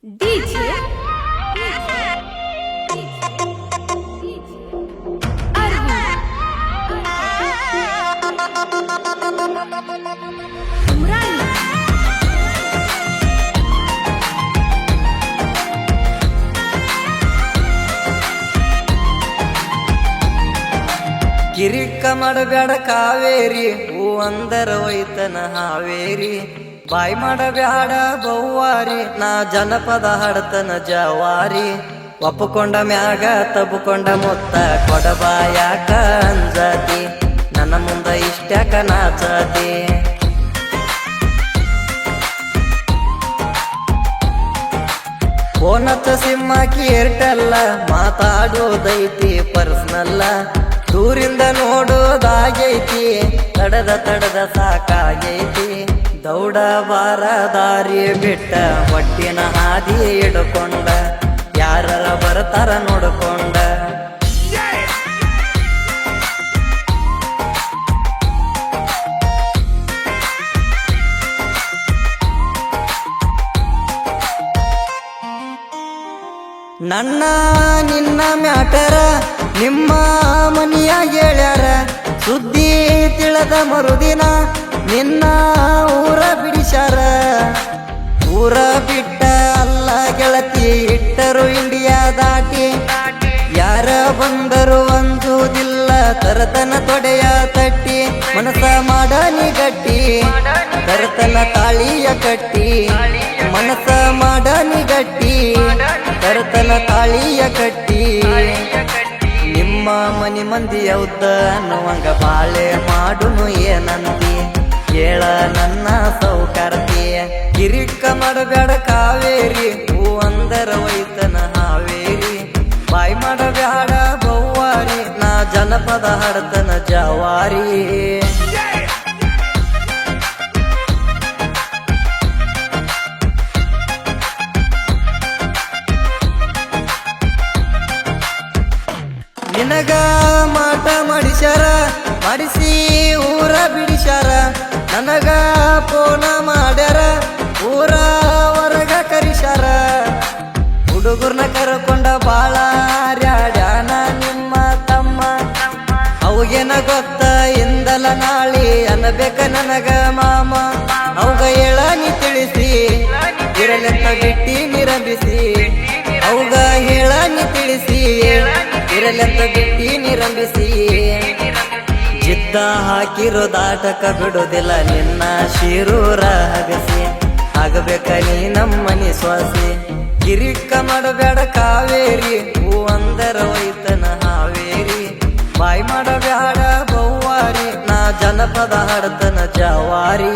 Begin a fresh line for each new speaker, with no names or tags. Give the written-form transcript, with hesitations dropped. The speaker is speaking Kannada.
DJ
ಕಿರಿಕ ಮಾಡಬೇಡ ಕಾವೇರಿ ಹೂ ಅಂದರ ಒಯ್ತನ ಹಾವೇರಿ ಬಾಯಿ ಮಾಡಬ್ಯಾಡ ಬವ್ವಾರಿ ನಾ ಜನಪದ ಹಾಡ್ತನ ಜವಾರಿ ಒಪ್ಪಕೊಂಡ ಮ್ಯಾಗ ತಬ್ಕೊಂಡ ಮುತ್ತ ಕೊಡಬಾಯಾಕ ಅಂಜತಿ ನನ್ನ ಮುಂದ ಇಷ್ಟ್ಯಾಕ ನಾಚತಿ ಫೋನತ್ತ ಸಿಮ್ಮಾಕಿ ಏರ್ಟೆಲ್ಲ ಮಾತಾಡೋದೈತಿ ಪರ್ಸ್ನಲ್ಲ ದೂರಿಂದ ನೋಡೋದಾಗೈತಿ ತಡದ ಸಾಕಾಗೈತಿ ದೌಡ ಬಾರ ದಾರಿ ಬಿಟ್ಟ ಹೊಟ್ಟಿನ ಹಾದಿ ಹಿಡ್ಕೊಂಡ ಯಾರ ಬರ್ತಾರ ನೋಡ್ಕೊಂಡ ನನ್ನ ನಿನ್ನ ಮ್ಯಾಟರ ನಿಮ್ಮ ಮನಿಯಾಗ ಹೇಳ್ಯಾರ ಸುದ್ದಿ ತಿಳದ ಮರುದಿನ ನಿನ್ನ ಊರ ಬಿಡಿಸ್ಯಾರ ಊರ ಬಿಟ್ಟ ಅಲ್ಲ ಗೆಳತಿ ಇಟ್ಟರು ಇಂಡಿಯಾ ದಾಟಿ ಯಾರ ಬಂದರು ಅಂಜುವುದಿಲ್ಲ ತರತನ ತೊಡೆಯ ತಟ್ಟಿ ಮನಸ ಮಾಡನಿ ಗಟ್ಟಿ ತರತನ ತಾಳಿಯ ಕಟ್ಟಿ ಮನಸ ಮಾಡನಿ ಗಟ್ಟಿ ತರತನ ತಾಳಿಯ ಕಟ್ಟಿ ನಿಮ್ಮ ಮನಿ ಮಂದಿ ಹೌದ ಅನ್ನುವಂಗ ಬಾಳೆ ಮಾಡುನು ಏನಂತಿ ಕೇಳ ನನ್ನ ಸೌಕರ್ತಿ ಕಿರಿಕ ಮಾಡಬೇಡ ಕಾವೇರಿ ಹೂ ಅಂದರ ಒಯ್ತನ ಹಾವೇರಿ ಬಾಯಿ ಮಾಡಬ್ಯಾಡ ಬವ್ವಾರಿ ನಾ ಜನಪದ ಹಾಡ್ತನ ಜವಾರಿ ನಿನಗ ಮಾಟ ಮಾಡಿಸ್ಯಾರ ಮಾಡಿಸಿ ಊರ ಬಿಡಿಸ್ಯಾರ ನನಗ ಫೋನ ಮಾಡ್ಯಾರ ಊರ ಹೊರಗ ಕರಿಸ್ಯಾರ ಹುಡುಗರ್ನ ಕರ್ಕೊಂಡ ಬಾಳ ರ್ಯಾಡ್ಯಾನ ನಿಮ್ಮ ತಮ್ಮ ಅವಗೇನ ಗೊತ್ತ ಇಂದಲ ನಾಳಿ ಅನ್ನಬೇಕ ನನಗ ಮಾಮ ಅವಾಗ ಹೇಳನಿ ತಿಳಿಸಿ ಇರಲೆಂತ ಬಿಟ್ಟಿ ನಿರಂಬಿಸಿ ಅವಾಗ ಹೇಳನಿ ತಿಳಿಸಿ ಇರಲೆಂತ ಬಿಟ್ಟಿ ನಿರಂಬಿಸಿ ಜಿದ್ದ ಹಾಕಿರೋ ದಾಟಕ ಬಿಡುದಿಲ್ಲ ನಿನ್ನ ಶಿರೂರ ಹಗಸಿ ಆಗಬೇಕ ನೀ ನಮ್ಮನಿ ಸ್ವಾಸಿ ಕಿರಿಕ ಮಾಡಬೇಡ ಕಾವೇರಿ ಹೂ ಅಂದರ ಒಯ್ತನ ಹಾವೇರಿ ಬಾಯಿ ಮಾಡಬ್ಯಾಡ ಬವ್ವಾರಿ ನಾ ಜನಪದ ಹಾಡ್ತನ ಜವಾರಿ